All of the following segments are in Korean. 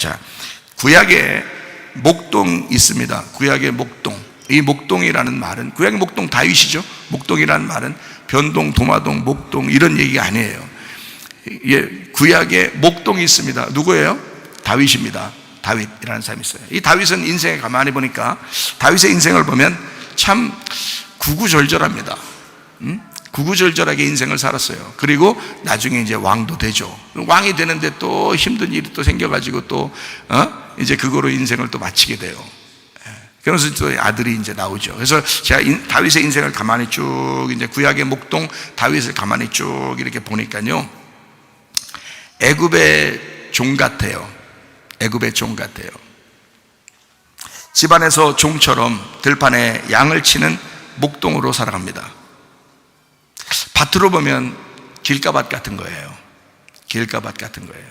자, 구약에 목동 있습니다. 구약의 목동. 이 목동이라는 말은, 구약의 목동 다윗이죠. 목동이라는 말은 변동, 도마동, 목동 이런 얘기가 아니에요. 예, 구약에 목동이 있습니다. 누구예요? 다윗입니다. 다윗이라는 사람이 있어요. 이 다윗은 인생에 가만히 보니까 다윗의 인생을 보면 참 구구절절합니다. 구구절절하게 인생을 살았어요. 그리고 나중에 이제 왕도 되죠. 왕이 되는데 또 힘든 일이 또 생겨가지고 또 이제 그거로 인생을 또 마치게 돼요. 그래서 또 아들이 이제 나오죠. 그래서 제가 다윗의 인생을 가만히 쭉 이제 구약의 목동 다윗을 가만히 쭉 이렇게 보니까요, 애굽의 종 같아요. 애굽의 종 같아요. 집안에서 종처럼 들판에 양을 치는 목동으로 살아갑니다. 밭으로 보면 길가밭 같은 거예요. 길가밭 같은 거예요.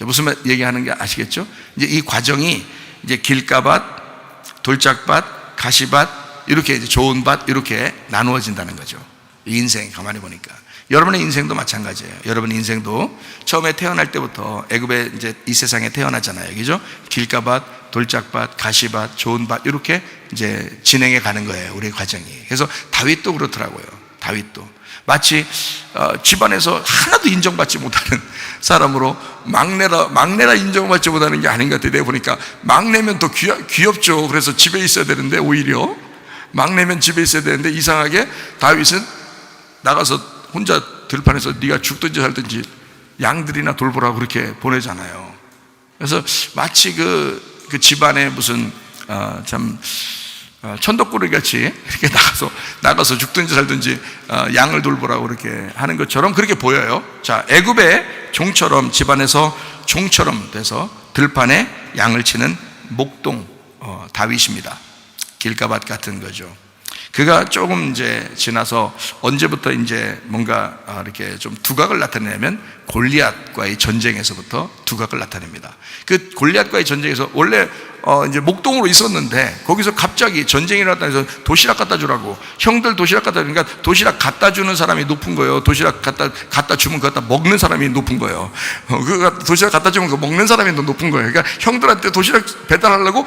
무슨 말 얘기하는 게 아시겠죠? 이제 이 과정이 이제 길가밭, 돌짝밭, 가시밭, 이렇게 이제 좋은 밭 이렇게 나누어진다는 거죠. 이 인생 가만히 보니까 여러분의 인생도 마찬가지예요. 여러분의 인생도 처음에 태어날 때부터 애굽에 이제 이 세상에 태어나잖아요. 그죠? 길가밭, 돌짝밭, 가시밭, 좋은 밭 이렇게 이제 진행해 가는 거예요. 우리의 과정이. 그래서 다윗도 그렇더라고요. 다윗도 마치 집안에서 하나도 인정받지 못하는 사람으로 막내라 인정받지 못하는 게 아닌 것 같아요. 내가 보니까 막내면 더 귀엽죠. 그래서 집에 있어야 되는데, 오히려 막내면 집에 있어야 되는데 이상하게 다윗은 나가서 혼자 들판에서 네가 죽든지 살든지 양들이나 돌보라고 그렇게 보내잖아요. 그래서 마치 그 집안에 무슨 천덕꾸러기 같이 이렇게 나가서 죽든지 살든지 양을 돌보라고 이렇게 하는 것처럼 그렇게 보여요. 자, 애굽의 종처럼, 집안에서 종처럼 돼서 들판에 양을 치는 목동 다윗입니다. 길가밭 같은 거죠. 그가 조금 이제 지나서 언제부터 이제 뭔가 이렇게 좀 두각을 나타내냐면 골리앗과의 전쟁에서부터 두각을 나타냅니다. 그 골리앗과의 전쟁에서 원래 이제 목동으로 있었는데 거기서 갑자기 전쟁이 일어났다 해서 도시락 갖다 주라고, 형들 도시락 갖다 주니까 도시락 갖다 주는 사람이 높은 거예요. 도시락 갖다 주면 그거 갖다 먹는 사람이 높은 거예요. 도시락 갖다 주면 그거 먹는 사람이 더 높은 거예요. 그러니까 형들한테 도시락 배달하려고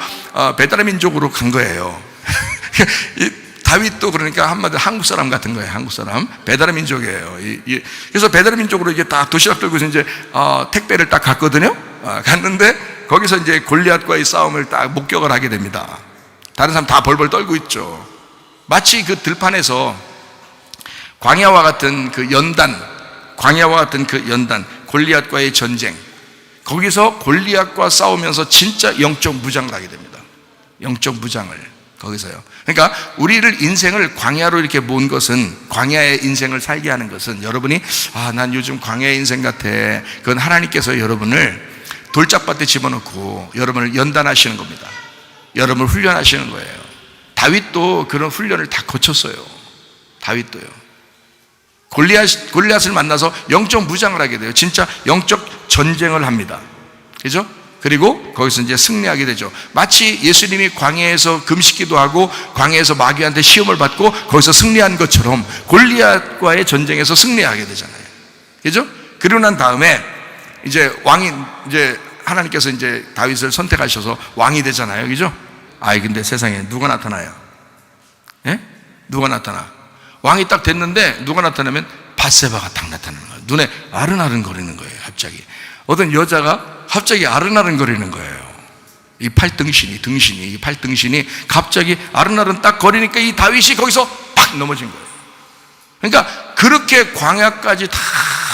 배달의 민족으로 간 거예요. 다윗도 그러니까 한마디로 한국 사람 같은 거예요. 한국 사람. 배달의 민족이에요. 그래서 배달의 민족으로 이게 딱 도시락 들고서 이제 택배를 딱 갔거든요. 갔는데 거기서 이제 골리앗과의 싸움을 딱 목격을 하게 됩니다. 다른 사람 다 벌벌 떨고 있죠. 마치 그 들판에서 광야와 같은 그 연단, 골리앗과의 전쟁, 거기서 골리앗과 싸우면서 진짜 영적 무장을 하게 됩니다. 영적 무장을 거기서요. 그러니까 우리를 인생을 광야로 이렇게 모은 것은, 광야의 인생을 살게 하는 것은, 여러분이 난 요즘 광야의 인생 같아, 그건 하나님께서 여러분을 돌짝밭에 집어넣고 여러분을 연단하시는 겁니다. 여러분을 훈련하시는 거예요. 다윗도 그런 훈련을 다 거쳤어요. 다윗도요. 골리앗을 만나서 영적 무장을 하게 돼요. 진짜 영적 전쟁을 합니다. 그죠? 그리고 거기서 이제 승리하게 되죠. 마치 예수님이 광야에서 금식기도 하고 광야에서 마귀한테 시험을 받고 거기서 승리한 것처럼 골리앗과의 전쟁에서 승리하게 되잖아요. 그죠? 그리고 난 다음에 이제 이제 하나님께서 이제 다윗을 선택하셔서 왕이 되잖아요. 그죠? 근데 세상에 누가 나타나요? 예? 누가 나타나? 왕이 딱 됐는데 누가 나타나면 밧세바가 딱 나타나는 거예요. 눈에 아른아른거리는 거예요. 갑자기 어떤 여자가 갑자기 아른아른거리는 거예요. 이 팔등신이 갑자기 아른아른 딱 거리니까 이 다윗이 거기서 팍 넘어진 거예요. 그러니까 그렇게 광야까지 다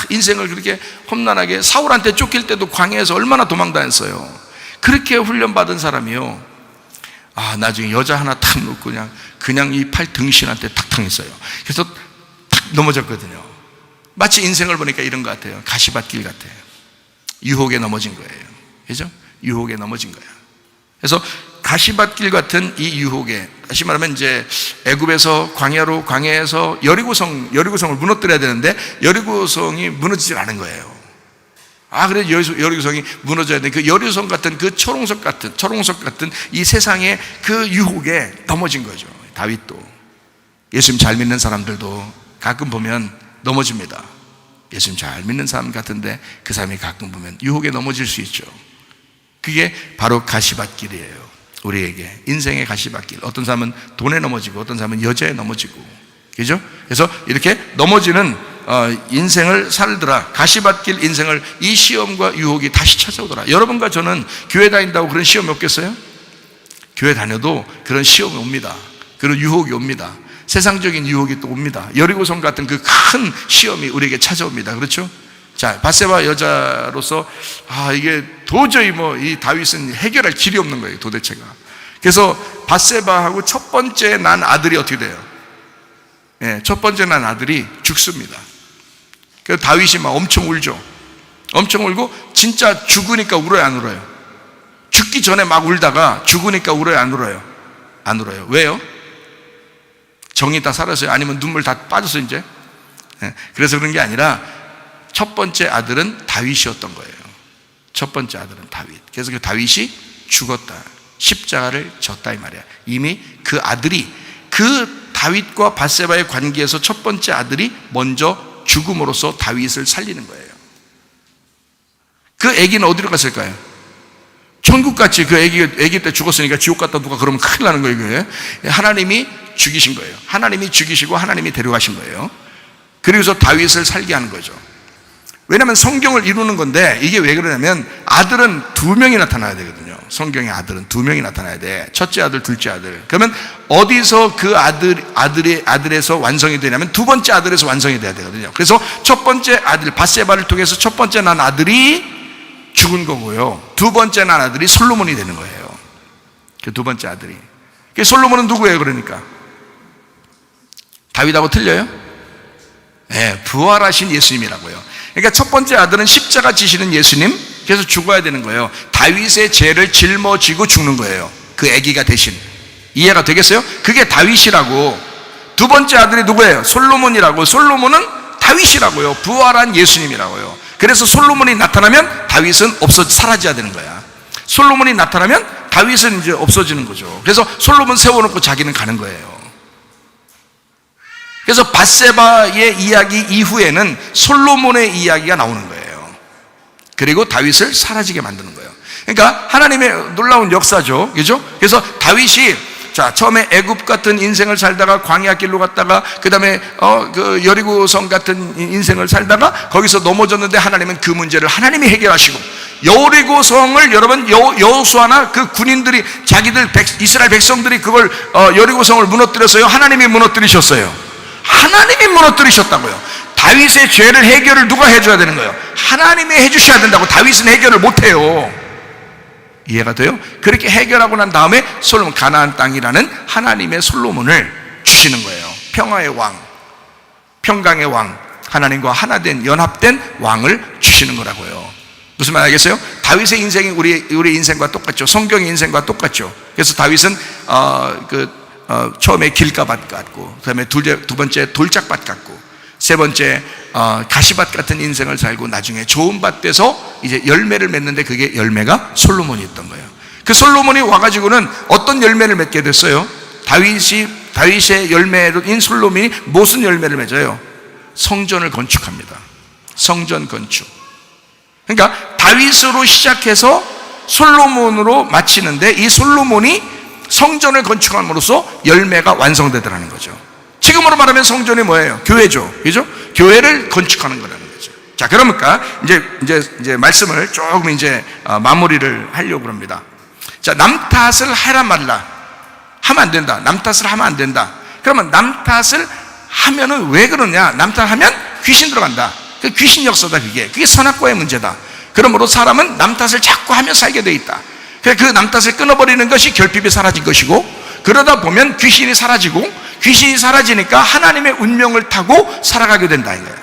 인생을 그렇게 험난하게, 사울한테 쫓길 때도 광야에서 얼마나 도망다녔어요. 그렇게 훈련받은 사람이요, 나중에 여자 하나 탁 놓고 그냥 이 팔등신한테 탁 당했어요. 그래서 탁 넘어졌거든요. 마치 인생을 보니까 이런 것 같아요. 가시밭길 같아요. 유혹에 넘어진 거예요. 그죠? 유혹에 넘어진 거예요. 그래서 가시밭길 같은 이 유혹에, 다시 말하면 이제 애굽에서 광야에서 여리고성을 무너뜨려야 되는데 여리고성이 무너지질 않은 거예요. 그래 여리고성이 무너져야 돼. 그 여리고성 같은 그 초롱석 같은 이 세상의 그 유혹에 넘어진 거죠. 다윗도. 예수님 잘 믿는 사람들도 가끔 보면 넘어집니다. 예수님 잘 믿는 사람 같은데 그 사람이 가끔 보면 유혹에 넘어질 수 있죠. 그게 바로 가시밭길이에요. 우리에게 인생의 가시밭길. 어떤 사람은 돈에 넘어지고 어떤 사람은 여자에 넘어지고, 그죠? 그래서 이렇게 넘어지는 인생을 살더라. 가시밭길 인생을 이 시험과 유혹이 다시 찾아오더라. 여러분과 저는 교회 다닌다고 그런 시험이 없겠어요? 교회 다녀도 그런 시험이 옵니다. 그런 유혹이 옵니다. 세상적인 유혹이 또 옵니다. 여리고성 같은 그 큰 시험이 우리에게 찾아옵니다. 그렇죠? 자, 밧세바 여자로서 이게 도저히 이 다윗은 해결할 길이 없는 거예요, 도대체가. 그래서 밧세바하고 첫 번째 난 아들이 어떻게 돼요? 첫 번째 난 아들이 죽습니다. 그래서 다윗이 막 엄청 울죠. 엄청 울고 진짜 죽으니까 울어요, 안 울어요? 죽기 전에 막 울다가 죽으니까 울어요, 안 울어요? 안 울어요. 왜요? 정이 다 사라져요? 아니면 눈물 다 빠졌어 이제? 그래서 그런 게 아니라 첫 번째 아들은 다윗이었던 거예요. 첫 번째 아들은 다윗. 그래서 그 다윗이 죽었다, 십자가를 졌다 이 말이야. 이미 그 아들이, 그 다윗과 밧세바의 관계에서 첫 번째 아들이 먼저 죽음으로써 다윗을 살리는 거예요. 그 아기는 어디로 갔을까요? 천국 갔지. 그 아기 때 죽었으니까 지옥 갔다 누가 그러면 큰일 나는 거예요. 그게. 하나님이 죽이신 거예요. 하나님이 죽이시고 하나님이 데려가신 거예요. 그래서 다윗을 살게 하는 거죠. 왜냐하면 성경을 이루는 건데, 이게 왜 그러냐면 아들은 2명이 나타나야 되거든요. 성경의 아들은 2명이 나타나야 돼. 첫째 아들, 둘째 아들. 그러면 어디서 그 아들에서 완성이 되냐면 두 번째 아들에서 완성이 돼야 되거든요. 그래서 첫 번째 아들 밧세바를 통해서 첫 번째 난 아들이 죽은 거고요, 두 번째 난 아들이 솔로몬이 되는 거예요. 그 두 번째 아들이. 그 솔로몬은 누구예요? 그러니까 다윗하고 틀려요? 부활하신 예수님이라고요. 그러니까 첫 번째 아들은 십자가 지시는 예수님, 그래서 죽어야 되는 거예요. 다윗의 죄를 짊어지고 죽는 거예요, 그 아기가 대신. 이해가 되겠어요? 그게 다윗이라고. 두 번째 아들이 누구예요? 솔로몬이라고. 솔로몬은 다윗이라고요. 부활한 예수님이라고요. 그래서 솔로몬이 나타나면 다윗은 사라져야 되는 거야. 솔로몬이 나타나면 다윗은 이제 없어지는 거죠. 그래서 솔로몬 세워놓고 자기는 가는 거예요. 그래서 밧세바의 이야기 이후에는 솔로몬의 이야기가 나오는 거예요. 그리고 다윗을 사라지게 만드는 거예요. 그러니까 하나님의 놀라운 역사죠, 그죠? 그래서 다윗이 처음에 애굽 같은 인생을 살다가 광야 길로 갔다가 그 다음에 그 여리고성 같은 인생을 살다가 거기서 넘어졌는데, 하나님은 그 문제를 하나님이 해결하시고, 여리고성을 여러분 여호수아나 그 군인들이 자기들 이스라엘 백성들이 그걸 여리고성을 무너뜨렸어요? 하나님이 무너뜨리셨어요? 하나님이 무너뜨리셨다고요. 다윗의 죄를 해결을 누가 해줘야 되는 거예요? 하나님이 해주셔야 된다고. 다윗은 해결을 못해요. 이해가 돼요? 그렇게 해결하고 난 다음에 솔로몬, 가나안 땅이라는 하나님의 솔로몬을 주시는 거예요. 평화의 왕, 평강의 왕, 하나님과 하나된 연합된 왕을 주시는 거라고요. 무슨 말 알겠어요? 다윗의 인생이 우리 인생과 똑같죠. 성경의 인생과 똑같죠. 그래서 다윗은 처음에 길가밭 같고, 그 다음에 두 번째 돌짝밭 같고, 세 번째 가시밭 같은 인생을 살고, 나중에 좋은 밭 돼서 이제 열매를 맺는데, 그게 열매가 솔로몬이었던 거예요. 그 솔로몬이 와가지고는 어떤 열매를 맺게 됐어요? 다윗의 열매인 솔로몬이 무슨 열매를 맺어요? 성전을 건축합니다. 성전 건축. 그러니까 다윗으로 시작해서 솔로몬으로 마치는데, 이 솔로몬이 성전을 건축함으로써 열매가 완성되더라는 거죠. 지금으로 말하면 성전이 뭐예요? 교회죠, 그죠? 교회를 건축하는 거라는 거죠. 자, 그러니까 이제 말씀을 조금 이제 마무리를 하려고 합니다. 자, 남 탓을 해라 말라. 하면 안 된다. 남 탓을 하면 안 된다. 그러면 남 탓을 하면은 왜 그러냐? 남 탓하면 귀신 들어간다. 그 귀신 역사다. 그게 선악과의 문제다. 그러므로 사람은 남 탓을 자꾸 하며 살게 돼 있다. 그 남 탓을 끊어버리는 것이 결핍이 사라진 것이고, 그러다 보면 귀신이 사라지고, 귀신이 사라지니까 하나님의 운명을 타고 살아가게 된다 이거예요.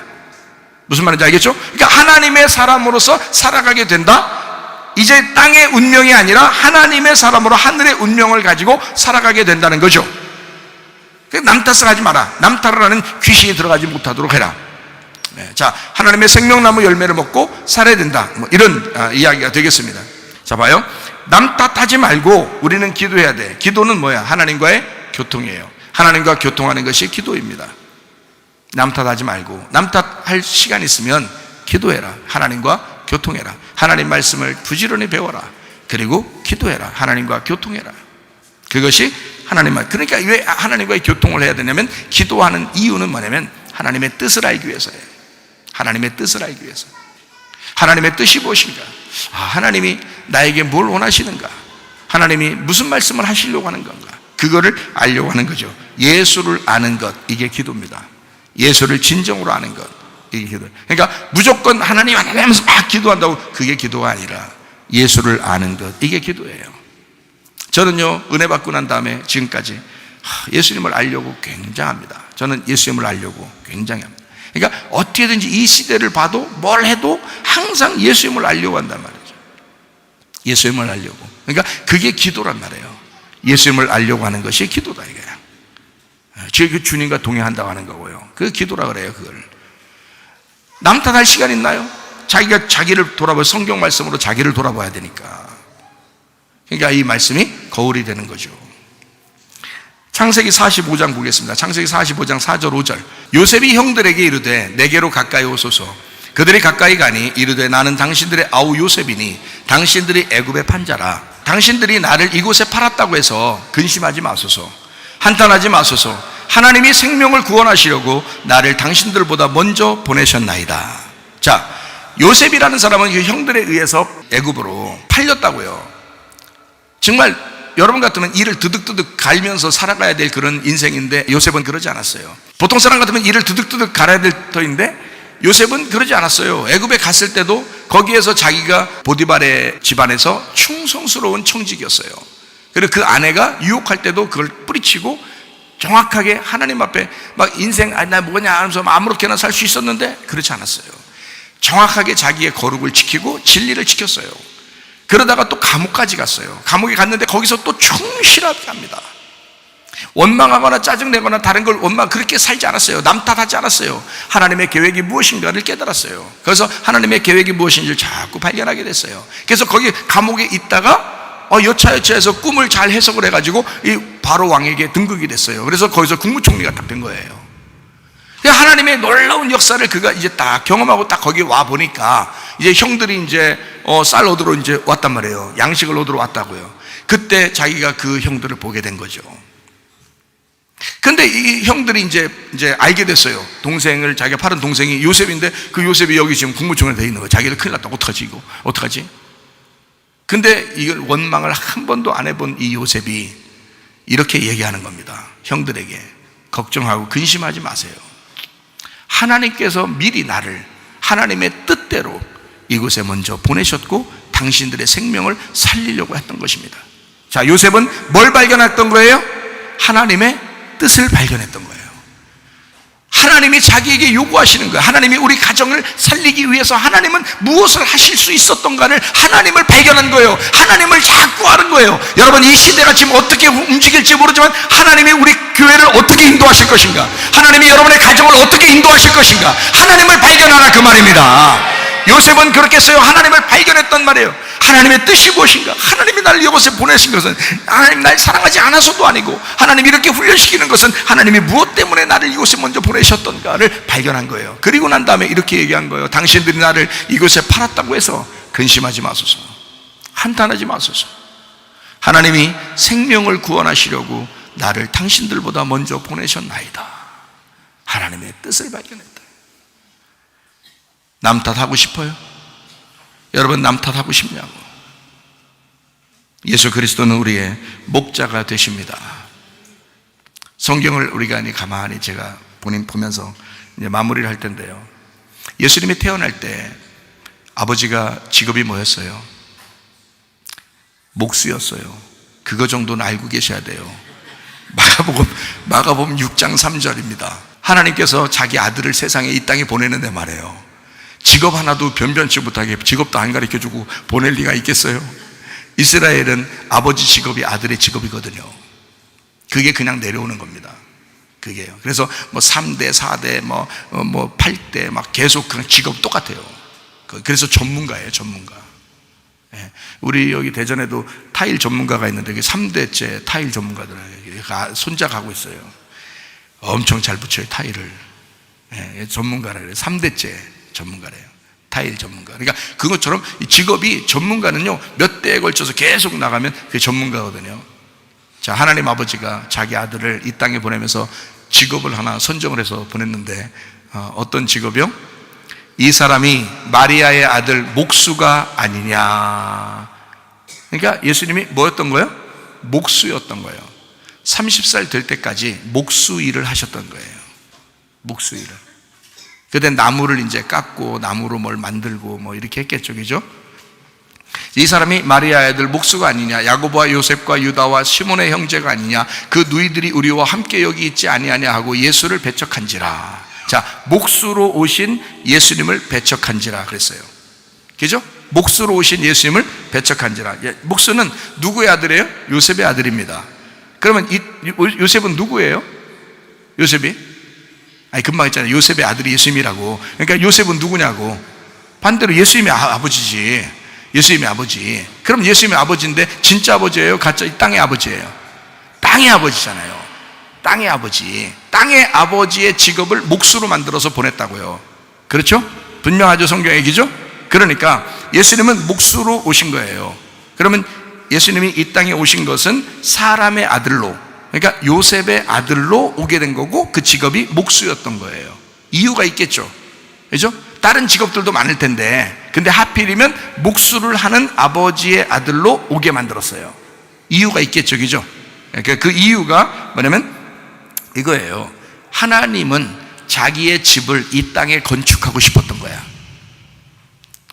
무슨 말인지 알겠죠? 그러니까 하나님의 사람으로서 살아가게 된다. 이제 땅의 운명이 아니라 하나님의 사람으로 하늘의 운명을 가지고 살아가게 된다는 거죠. 남 탓을 하지 마라. 남 탓을 하는 귀신이 들어가지 못하도록 해라. 자, 하나님의 생명나무 열매를 먹고 살아야 된다. 이런 이야기가 되겠습니다. 자, 봐요. 남 탓하지 말고 우리는 기도해야 돼. 기도는 뭐야? 하나님과의 교통이에요. 하나님과 교통하는 것이 기도입니다. 남 탓하지 말고, 남 탓할 시간 있으면 기도해라. 하나님과 교통해라. 하나님 말씀을 부지런히 배워라. 그리고 기도해라. 하나님과 교통해라. 그것이 하나님 말. 그러니까 왜 하나님과의 교통을 해야 되냐면, 기도하는 이유는 뭐냐면 하나님의 뜻을 알기 위해서예요. 하나님의 뜻을 알기 위해서. 하나님의 뜻이 무엇인가? 하나님이 나에게 뭘 원하시는가? 하나님이 무슨 말씀을 하시려고 하는 건가? 그거를 알려고 하는 거죠. 예수를 아는 것, 이게 기도입니다. 예수를 진정으로 아는 것, 이게 기도. 그러니까 무조건 하나님 하면서 막 기도한다고, 그게 기도가 아니라 예수를 아는 것, 이게 기도예요. 저는요, 은혜 받고 난 다음에 지금까지 예수님을 알려고 굉장합니다. 저는 예수님을 알려고 굉장히 합니다. 그러니까 어떻게든지 이 시대를 봐도 뭘 해도 항상 예수님을 알려고 한단 말이죠. 예수님을 알려고. 그러니까 그게 기도란 말이에요. 예수님을 알려고 하는 것이 기도다, 이거야. 그 주님과 동행한다고 하는 거고요. 그 기도라 그래요, 그걸. 남 탓할 시간 있나요? 자기가 자기를 돌아봐, 성경 말씀으로 자기를 돌아봐야 되니까. 그러니까 이 말씀이 거울이 되는 거죠. 창세기 45장 보겠습니다. 창세기 45장 4절 5절. 요셉이 형들에게 이르되 내게로 가까이 오소서. 그들이 가까이 가니 이르되 나는 당신들의 아우 요셉이니 당신들이 애굽의 판자라. 당신들이 나를 이곳에 팔았다고 해서 근심하지 마소서. 한탄하지 마소서. 하나님이 생명을 구원하시려고 나를 당신들보다 먼저 보내셨나이다. 자, 요셉이라는 사람은 그 형들에 의해서 애굽으로 팔렸다고요. 정말 여러분 같으면 이를 드득드득 갈면서 살아가야 될 그런 인생인데, 요셉은 그러지 않았어요. 보통 사람 같으면 이를 드득드득 갈아야 될 터인데 요셉은 그러지 않았어요. 애굽에 갔을 때도 거기에서 자기가 보디발의 집안에서 충성스러운 청직이었어요. 그리고 그 아내가 유혹할 때도 그걸 뿌리치고 정확하게 하나님 앞에 막 인생 나 뭐냐 하면서 아무렇게나 살 수 있었는데 그렇지 않았어요. 정확하게 자기의 거룩을 지키고 진리를 지켰어요. 그러다가 또 감옥까지 갔어요. 감옥에 갔는데 거기서 또 충실하게 합니다. 원망하거나 짜증내거나 다른 걸 그렇게 살지 않았어요. 남 탓하지 않았어요. 하나님의 계획이 무엇인가를 깨달았어요. 그래서 하나님의 계획이 무엇인지를 자꾸 발견하게 됐어요. 그래서 거기 감옥에 있다가 여차여차해서 꿈을 잘 해석을 해가지고 이 바로 왕에게 등극이 됐어요. 그래서 거기서 국무총리가 딱 된 거예요. 하나님의 놀라운 역사를 그가 이제 딱 경험하고 딱 거기 와 보니까 이제 형들이 이제 쌀 얻으러 이제 왔단 말이에요. 양식을 얻으러 왔다고요. 그때 자기가 그 형들을 보게 된 거죠. 근데 이 형들이 이제 알게 됐어요. 동생을, 자기가 팔은 동생이 요셉인데 그 요셉이 여기 지금 국무총리로 돼 있는 거예요. 자기들 큰일 났다. 어떡하지 이거? 어떡하지? 근데 이걸 원망을 한 번도 안 해본 이 요셉이 이렇게 얘기하는 겁니다. 형들에게 걱정하고 근심하지 마세요. 하나님께서 미리 나를 하나님의 뜻대로 이곳에 먼저 보내셨고 당신들의 생명을 살리려고 했던 것입니다. 자, 요셉은 뭘 발견했던 거예요? 하나님의 뜻을 발견했던 거예요. 하나님이 자기에게 요구하시는 거예요. 하나님이 우리 가정을 살리기 위해서 하나님은 무엇을 하실 수 있었던가를 하나님을 발견한 거예요. 하나님을 자꾸 하는 거예요. 여러분, 이 시대가 지금 어떻게 움직일지 모르지만 하나님이 우리 교회를 어떻게 인도하실 것인가, 하나님이 여러분의 가정을 어떻게 인도하실 것인가, 하나님을 발견하라, 그 말입니다. 요셉은 그렇게 했어요. 하나님을 발견했단 말이에요. 하나님의 뜻이 무엇인가? 하나님이 나를 이곳에 보내신 것은 하나님 날 사랑하지 않아서도 아니고, 하나님이 이렇게 훈련시키는 것은 하나님이 무엇 때문에 나를 이곳에 먼저 보내셨던가를 발견한 거예요. 그리고 난 다음에 이렇게 얘기한 거예요. 당신들이 나를 이곳에 팔았다고 해서 근심하지 마소서, 한탄하지 마소서. 하나님이 생명을 구원하시려고 나를 당신들보다 먼저 보내셨나이다. 하나님의 뜻을 발견했다. 남 탓하고 싶어요? 여러분, 남 탓하고 싶냐고? 예수 그리스도는 우리의 목자가 되십니다. 성경을 우리가 가만히 제가 보면서 이제 마무리를 할 텐데요. 예수님이 태어날 때 아버지가 직업이 뭐였어요? 목수였어요. 그거 정도는 알고 계셔야 돼요. 마가복음 6장 3절입니다. 하나님께서 자기 아들을 세상에 이 땅에 보내는데 말이에요. 직업 하나도 변변치 못하게 직업도 안 가르쳐주고 보낼 리가 있겠어요? 이스라엘은 아버지 직업이 아들의 직업이거든요. 그게 그냥 내려오는 겁니다. 그게요. 그래서 3대, 4대, 8대 막 계속 그냥 직업 똑같아요. 그래서 전문가예요, 전문가. 우리 여기 대전에도 타일 전문가가 있는데 3대째 타일 전문가들 손자 가고 있어요. 엄청 잘 붙여요, 타일을. 전문가라 그래요. 3대째 전문가래요. 타일 전문가. 그러니까 그것처럼 이 직업이 전문가는요, 몇 대에 걸쳐서 계속 나가면 그게 전문가거든요. 자, 하나님 아버지가 자기 아들을 이 땅에 보내면서 직업을 하나 선정을 해서 보냈는데, 어떤 직업이요? 이 사람이 마리아의 아들 목수가 아니냐. 그러니까 예수님이 뭐였던 거예요? 목수였던 거예요. 30살 될 때까지 목수 일을 하셨던 거예요. 목수 일을. 그때 나무를 이제 깎고 나무로 뭘 만들고 뭐 이렇게 했겠죠, 그죠? 이 사람이 마리아의 아들 목수가 아니냐, 야고보와 요셉과 유다와 시몬의 형제가 아니냐, 그 누이들이 우리와 함께 여기 있지 아니하냐 하고 예수를 배척한지라. 자, 목수로 오신 예수님을 배척한지라 그랬어요. 그죠? 목수로 오신 예수님을 배척한지라. 목수는 누구의 아들이에요? 요셉의 아들입니다. 그러면 요셉은 누구예요? 요셉이? 아니, 금방 했잖아요. 요셉의 아들이 예수님이라고. 그러니까 요셉은 누구냐고. 반대로 예수님의 아버지지. 예수님의 아버지. 그럼 예수님의 아버지인데 진짜 아버지예요? 가짜 땅의 아버지예요? 땅의 아버지잖아요. 땅의 아버지. 땅의 아버지의 직업을 목수로 만들어서 보냈다고요. 그렇죠? 분명하죠, 성경의 얘기죠? 그러니까 예수님은 목수로 오신 거예요. 그러면 예수님이 이 땅에 오신 것은 사람의 아들로, 그러니까 요셉의 아들로 오게 된 거고, 그 직업이 목수였던 거예요. 이유가 있겠죠, 그죠? 다른 직업들도 많을 텐데, 근데 하필이면 목수를 하는 아버지의 아들로 오게 만들었어요. 이유가 있겠죠, 그죠? 그러니까 그 이유가 뭐냐면 이거예요. 하나님은 자기의 집을 이 땅에 건축하고 싶었던 거야.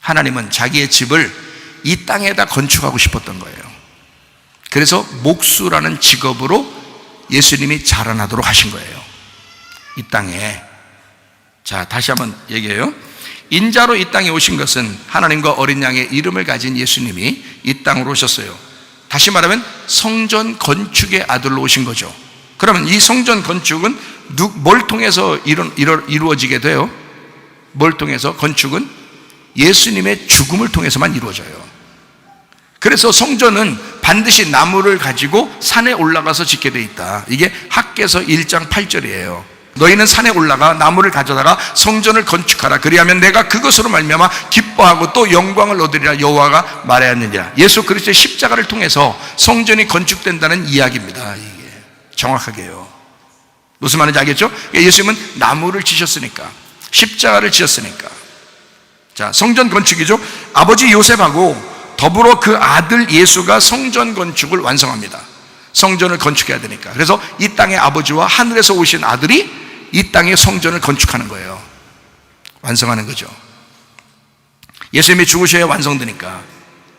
하나님은 자기의 집을 이 땅에다 건축하고 싶었던 거예요. 그래서 목수라는 직업으로 예수님이 자라나도록 하신 거예요, 이 땅에. 자, 다시 한번 얘기해요. 인자로 이 땅에 오신 것은 하나님과 어린 양의 이름을 가진 예수님이 이 땅으로 오셨어요. 다시 말하면 성전 건축의 아들로 오신 거죠. 그러면 이 성전 건축은 뭘 통해서 이루어지게 돼요? 뭘 통해서? 건축은 예수님의 죽음을 통해서만 이루어져요. 그래서 성전은 반드시 나무를 가지고 산에 올라가서 짓게 돼 있다. 이게 학개서 1장 8절이에요. 너희는 산에 올라가 나무를 가져다가 성전을 건축하라. 그리하면 내가 그것으로 말미암아 기뻐하고 또 영광을 얻으리라 여호와가 말하였느니라. 예수 그리스도의 십자가를 통해서 성전이 건축된다는 이야기입니다. 이게 정확하게요. 무슨 말인지 알겠죠? 예수님은 나무를 지셨으니까, 십자가를 지었으니까. 자, 성전 건축이죠. 아버지 요셉하고 더불어 그 아들 예수가 성전 건축을 완성합니다. 성전을 건축해야 되니까. 그래서 이 땅의 아버지와 하늘에서 오신 아들이 이 땅의 성전을 건축하는 거예요. 완성하는 거죠. 예수님이 죽으셔야 완성되니까.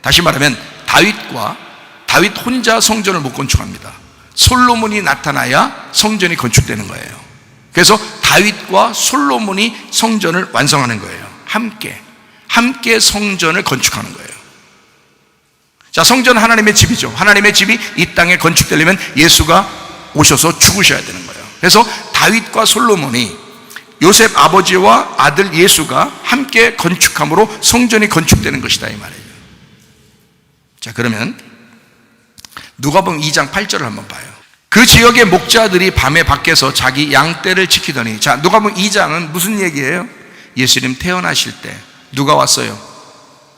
다시 말하면 다윗 혼자 성전을 못 건축합니다. 솔로몬이 나타나야 성전이 건축되는 거예요. 그래서 다윗과 솔로몬이 성전을 완성하는 거예요. 함께 성전을 건축하는 거예요. 자, 성전은 하나님의 집이죠. 하나님의 집이 이 땅에 건축되려면 예수가 오셔서 죽으셔야 되는 거예요. 그래서 다윗과 솔로몬이, 요셉 아버지와 아들 예수가 함께 건축함으로 성전이 건축되는 것이다, 이 말이에요. 자, 그러면 누가복음 2장 8절을 한번 봐요. 그 지역의 목자들이 밤에 밖에서 자기 양떼를 지키더니. 자, 누가복음 2장은 무슨 얘기예요? 예수님 태어나실 때 누가 왔어요?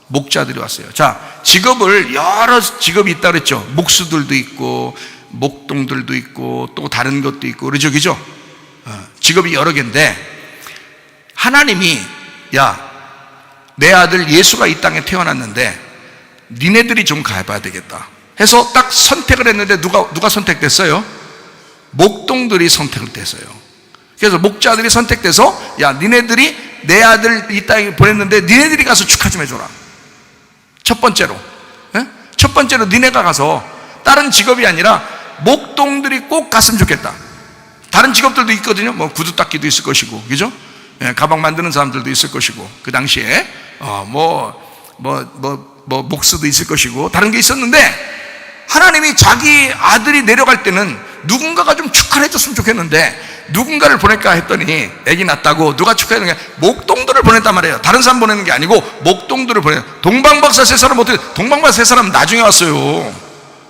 목자들이 왔어요. 자, 직업을 여러 직업이 있다 그랬죠. 목수들도 있고 목동들도 있고 또 다른 것도 있고 그러죠, 그죠? 직업이 여러 개인데, 하나님이 야, 내 아들 예수가 이 땅에 태어났는데 니네들이 좀 가봐야 되겠다 해서 딱 선택을 했는데 누가 선택됐어요? 목동들이 선택을 됐어요. 그래서 목자들이 선택돼서, 야, 니네들이 내 아들 이 땅에 보냈는데 니네들이 가서 축하 좀 해줘라. 첫 번째로 니네가 가서, 다른 직업이 아니라 목동들이 꼭 갔으면 좋겠다. 다른 직업들도 있거든요. 뭐 구두 닦기도 있을 것이고, 그죠? 예, 가방 만드는 사람들도 있을 것이고, 그 당시에 목수도 있을 것이고, 다른 게 있었는데, 하나님이 자기 아들이 내려갈 때는 누군가가 좀 축하를 해줬으면 좋겠는데 누군가를 보낼까 했더니, 애기 낳았다고 누가 축하해 주는 게 목동들을 보냈단 말이에요. 다른 사람 보내는 게 아니고 목동들을 보내요. 동방박사 세 사람 어떻게, 동방박사 세 사람 나중에 왔어요.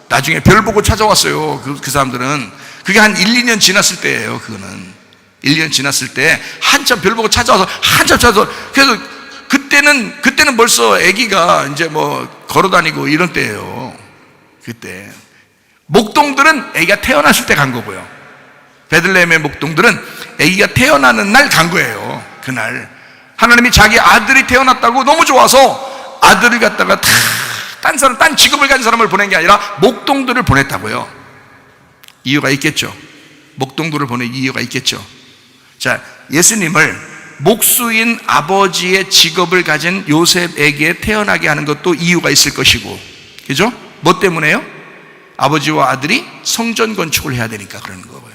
나중에 별 보고 찾아왔어요. 그 사람들은. 그게 한 1, 2년 지났을 때예요. 그거는 1년 지났을 때 한참 별 보고 찾아와서 한참 찾아서, 그래서 그때는 벌써 아기가 이제 뭐 걸어다니고 이런 때예요. 그때 목동들은 아기가 태어났을 때 간 거고요. 베들레헴의 목동들은 아기가 태어나는 날 간 거예요. 그날 하나님이 자기 아들이 태어났다고 너무 좋아서 아들을 갖다가 딴 직업을 가진 사람을 보낸 게 아니라 목동들을 보냈다고요. 이유가 있겠죠. 목동들을 보낸 이유가 있겠죠. 자, 예수님을 목수인 아버지의 직업을 가진 요셉에게 태어나게 하는 것도 이유가 있을 것이고, 그죠? 뭐 때문에요? 아버지와 아들이 성전 건축을 해야 되니까 그러는 거고요.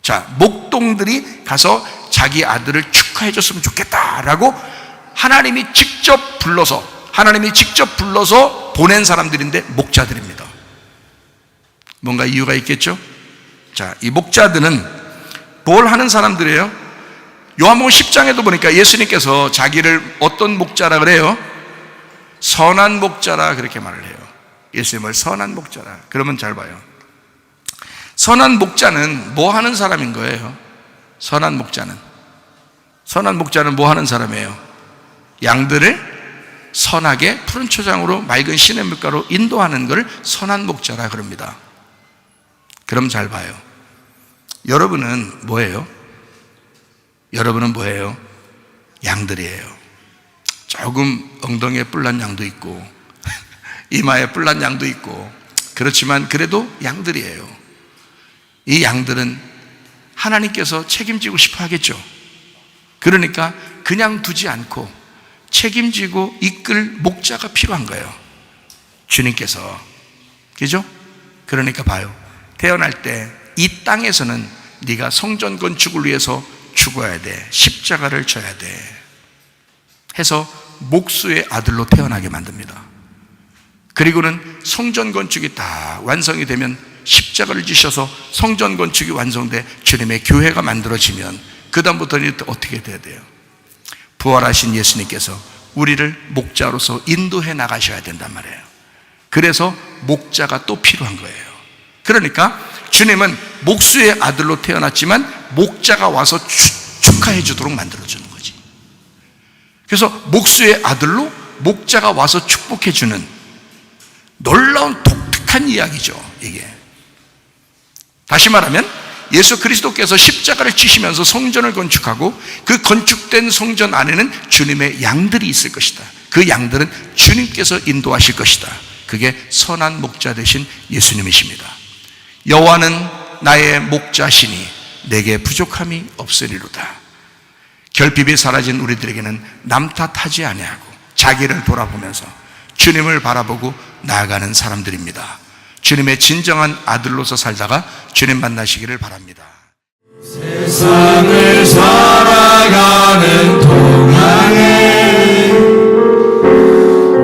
자, 목동들이 가서 자기 아들을 축하해 줬으면 좋겠다라고 하나님이 직접 불러서 보낸 사람들인데 목자들입니다. 뭔가 이유가 있겠죠? 자, 이 목자들은 뭘 하는 사람들이에요? 요한복음 10장에도 보니까 예수님께서 자기를 어떤 목자라 그래요? 선한 목자라 그렇게 말을 해요. 예수님을 선한 목자라. 그러면 잘 봐요. 선한 목자는 뭐 하는 사람인 거예요? 선한 목자는 뭐 하는 사람이에요? 양들을 선하게 푸른 초장으로 맑은 시냇물가로 인도하는 걸 선한 목자라 그럽니다. 그럼 잘 봐요. 여러분은 뭐예요? 양들이에요. 조금 엉덩이에 뿔난 양도 있고 이마에 뿔난 양도 있고, 그렇지만 그래도 양들이에요. 이 양들은 하나님께서 책임지고 싶어 하겠죠. 그러니까 그냥 두지 않고 책임지고 이끌 목자가 필요한 거예요. 주님께서. 그죠? 그러니까 봐요. 태어날 때 이 땅에서는 네가 성전 건축을 위해서 죽어야 돼. 십자가를 져야 돼. 해서 목수의 아들로 태어나게 만듭니다. 그리고는 성전 건축이 다 완성이 되면 십자가를 지셔서 성전 건축이 완성돼 주님의 교회가 만들어지면 그 다음부터는 어떻게 돼야 돼요? 부활하신 예수님께서 우리를 목자로서 인도해 나가셔야 된단 말이에요. 그래서 목자가 또 필요한 거예요. 그러니까 주님은 목수의 아들로 태어났지만 목자가 와서 축하해 주도록 만들어주는 거지. 그래서 목수의 아들로 목자가 와서 축복해 주는 놀라운 독특한 이야기죠, 이게. 다시 말하면 예수 그리스도께서 십자가를 지시면서 성전을 건축하고 그 건축된 성전 안에는 주님의 양들이 있을 것이다. 그 양들은 주님께서 인도하실 것이다. 그게 선한 목자 되신 예수님이십니다. 여호와는 나의 목자시니 내게 부족함이 없으리로다. 결핍이 사라진 우리들에게는 남 탓하지 아니하고 자기를 돌아보면서 주님을 바라보고 나아가는 사람들입니다. 주님의 진정한 아들로서 살다가 주님 만나시기를 바랍니다. 세상을 살아가는 동안에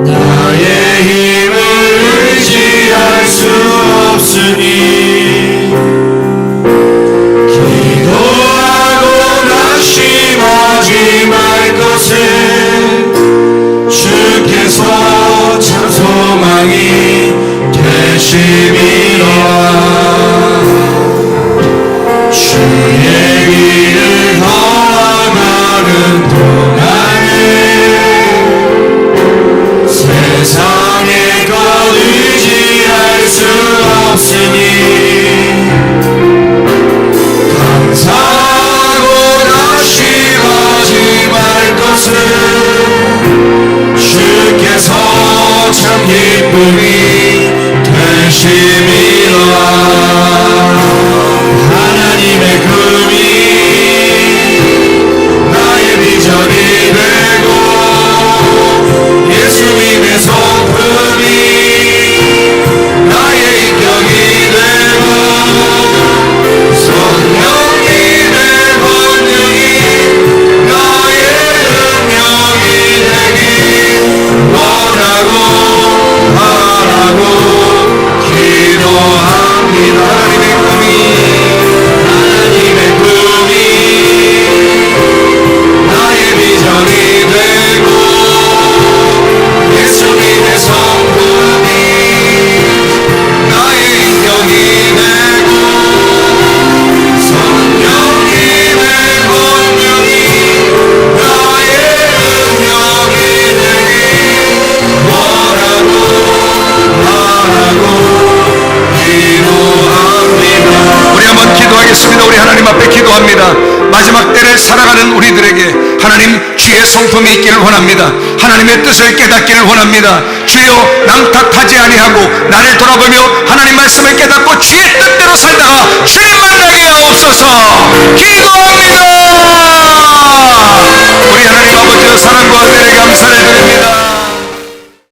나의 힘을 의지할 수 없으니 기도하고 낙심하지 말 것은 주께서 참 소망이 되심이라. 주의 길을 걸어가는 동 하나님 앞에 기도합니다. 마지막 때를 살아가는 우리들에게 하나님 주의 성품이 있기를 원합니다. 하나님의 뜻을 깨닫기를 원합니다. 주여 남탓하지 아니하고 나를 돌아보며 하나님 말씀을 깨닫고 주의 뜻대로 살다가 주님 만나게 하옵소서. 기도합니다. 우리 하나님 아버지의 사랑과 은혜에 감사를 드립니다.